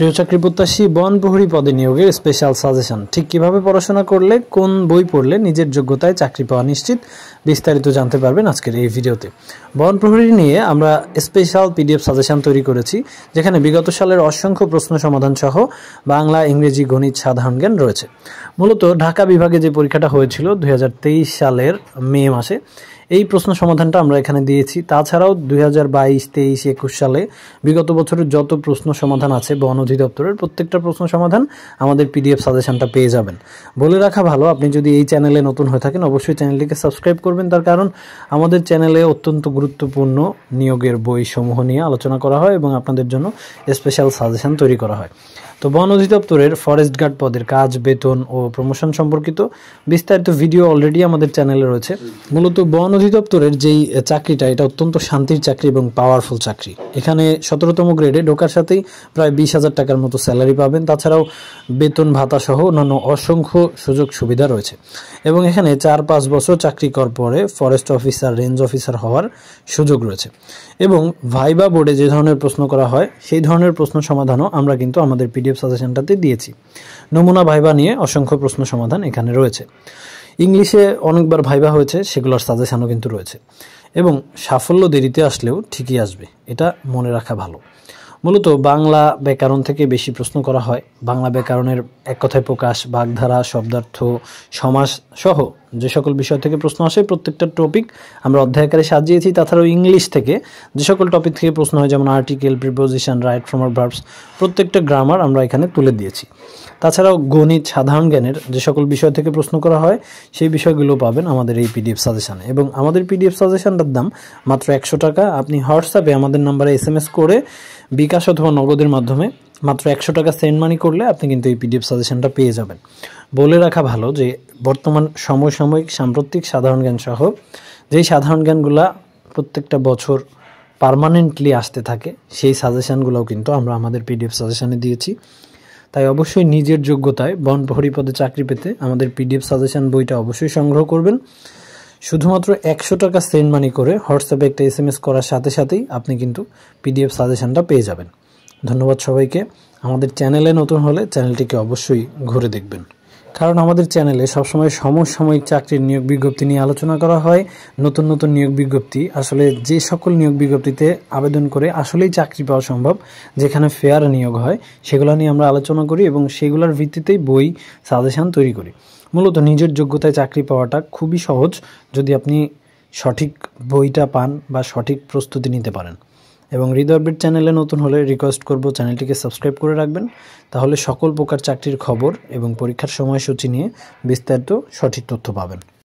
প্রিয় চাকরি প্রত্যাশী বনপ্রহরী পদে নিয়োগের স্পেশাল সাজেশন। ঠিক কিভাবে পড়াশোনা করলে, কোন বই পড়লে নিজের যোগ্যতায় চাকরি পাওয়া নিশ্চিত, বিস্তারিত জানতে পারবেন আজকের এই ভিডিওতে। বনপ্রহরী নিয়ে আমরা স্পেশাল পিডিএফ সাজেশন তৈরি করেছি, যেখানে বিগত সালের অসংখ্য প্রশ্ন সমাধান সহ বাংলা, ইংরেজি, গণিত, সাধারণ জ্ঞান রয়েছে। মূলত ঢাকা বিভাগে যে পরীক্ষাটা হয়েছিল 2023 সালের মে মাসে, এই প্রশ্ন সমাধানটা আমরা এখানে দিয়েছি। তাছাড়াও 2022, 23, 21 সালে বিগত বছরের যত প্রশ্ন সমাধান আছে বন অধিদপ্তরের, প্রত্যেকটা প্রশ্ন সমাধান আমাদের পিডিএফ সাজেশনটা পেয়ে যাবেন। বলে রাখা ভালো, আপনি যদি এই চ্যানেলে নতুন হয়ে থাকেন অবশ্যই চ্যানেলটিকে সাবস্ক্রাইব করবেন। তার কারণ আমাদের চ্যানেলে অত্যন্ত গুরুত্বপূর্ণ নিয়োগের বই সমূহ নিয়ে আলোচনা করা হয় এবং আপনাদের জন্য স্পেশাল সাজেশন তৈরি করা হয়। তো বন অধিদপ্তরের ফরেস্ট গার্ড পদের কাজ, বেতন ও প্রমোশন সম্পর্কিত বিস্তারিত ভিডিও অলরেডি আমাদের চ্যানেলে রয়েছে। মূলত বন অধিদপ্তরের যেই চাকরিটা, এটা অত্যন্ত শান্তির চাকরি এবং পাওয়ারফুল চাকরি। এখানে 17তম গ্রেডে ঢোকার সাথেই প্রায় 20,000 টাকার মতো স্যালারি পাবেন। তাছাড়াও বেতন ভাতা সহ অন্যান্য অসংখ্য সুযোগ সুবিধা রয়েছে এবং এখানে 4-5 বছর চাকরি করার পরে ফরেস্ট অফিসার, রেঞ্জ অফিসার হওয়ার সুযোগ রয়েছে। এবং ভাইবা বোর্ডে যে ধরনের প্রশ্ন করা হয় সেই ধরনের প্রশ্ন সমাধানও আমরা কিন্তু আমাদের পিডিএফ সাজেশনটাতে দিয়েছি। নমুনা ভাইবা নিয়ে অসংখ্য প্রশ্ন সমাধান এখানে রয়েছে। ইংলিশে অনেকবার ভাইবা হয়েছে, সেগুলোর সাজেশনও কিন্তু রয়েছে। এবং সাফল্য দেরিতে আসলেও ঠিকই আসবে, এটা মনে রাখা ভালো। মূলত বাংলা ব্যাকরণ থেকে বেশি প্রশ্ন করা হয়। বাংলা ব্যাকরণের এক কথায় প্রকাশ, বাগধারা, শব্দার্থ, সমাস সহ যে সকল বিষয় থেকে প্রশ্ন আসে প্রত্যেকটা টপিক আমরা অধ্যায় আকারে সাজিয়েছি। তাছাড়াও ইংলিশ থেকে যে সকল টপিক থেকে প্রশ্ন হয়, যেমন article, preposition, right form of verbs, প্রত্যেকটা গ্রামার আমরা এখানে তুলে দিয়েছি। তাছাড়াও গণিত, সাধারণ জ্ঞানের যে সকল বিষয় থেকে প্রশ্ন করা হয় সেই বিষয়গুলো পাবেন আমাদের এই পিডিএফ সাজেশনে। এবং আমাদের পিডিএফ সাজেশনটার দাম মাত্র 100 টাকা। আপনি হোয়াটসঅ্যাপে আমাদের নাম্বারে SMS করে, বিকাশ অথবা নগদের মাধ্যমে মাত্র 100 টাকা সেন্ড মানি করলে আপনি কিন্তু এই পিডিএফ সাজেশনটা পেয়ে যাবেন। বলে রাখা ভালো যে বর্তমান সমসাময়িক সাম্প্রতিক সাধারণ জ্ঞান সহ যেই সাধারণ জ্ঞানগুলা প্রত্যেকটা বছর পার্মানেন্টলি আসতে থাকে, সেই সাজেশনগুলোও কিন্তু আমরা আমাদের পিডিএফ সাজেশনে দিয়েছি। তাই অবশ্যই নিজের যোগ্যতায় বনপ্রহরী পদে চাকরি পেতে আমাদের পিডিএফ সাজেশন বইটা অবশ্যই সংগ্রহ করবেন। শুধুমাত্র 100 টাকা সেন্ড মানি করে হোয়াটসঅ্যাপে একটা SMS করার সাথে সাথেই আপনি কিন্তু পিডিএফ সাজেশনটা পেয়ে যাবেন। ধন্যবাদ সবাইকে। আমাদের চ্যানেলে নতুন হলে চ্যানেলটিকে অবশ্যই ঘুরে দেখবেন, কারণ আমাদের চ্যানেলে সবসময় সমসাময়িক চাকরির নিয়োগ বিজ্ঞপ্তি নিয়ে আলোচনা করা হয়। নতুন নতুন নিয়োগ বিজ্ঞপ্তি, আসলে যে সকল নিয়োগ বিজ্ঞপ্তিতে আবেদন করে আসলেই চাকরি পাওয়া সম্ভব, যেখানে ফেয়ার নিয়োগ হয়, সেগুলো নিয়ে আমরা আলোচনা করি এবং সেগুলোর ভিত্তিতেই বই, সাজেশন তৈরি করি। মূলত নিজের যোগ্যতায় চাকরি পাওয়াটা খুবই সহজ যদি আপনি সঠিক বইটা পান বা সঠিক প্রস্তুতি নিতে পারেন। এবং হৃদয় আপডেট চ্যানেলে নতুন হলে রিকোয়েস্ট করব চ্যানেলটিকে সাবস্ক্রাইব করে রাখবেন, তাহলে সকল প্রকার চাকরির খবর এবং পরীক্ষার সময়সূচি নিয়ে বিস্তারিত সঠিক তথ্য পাবেন।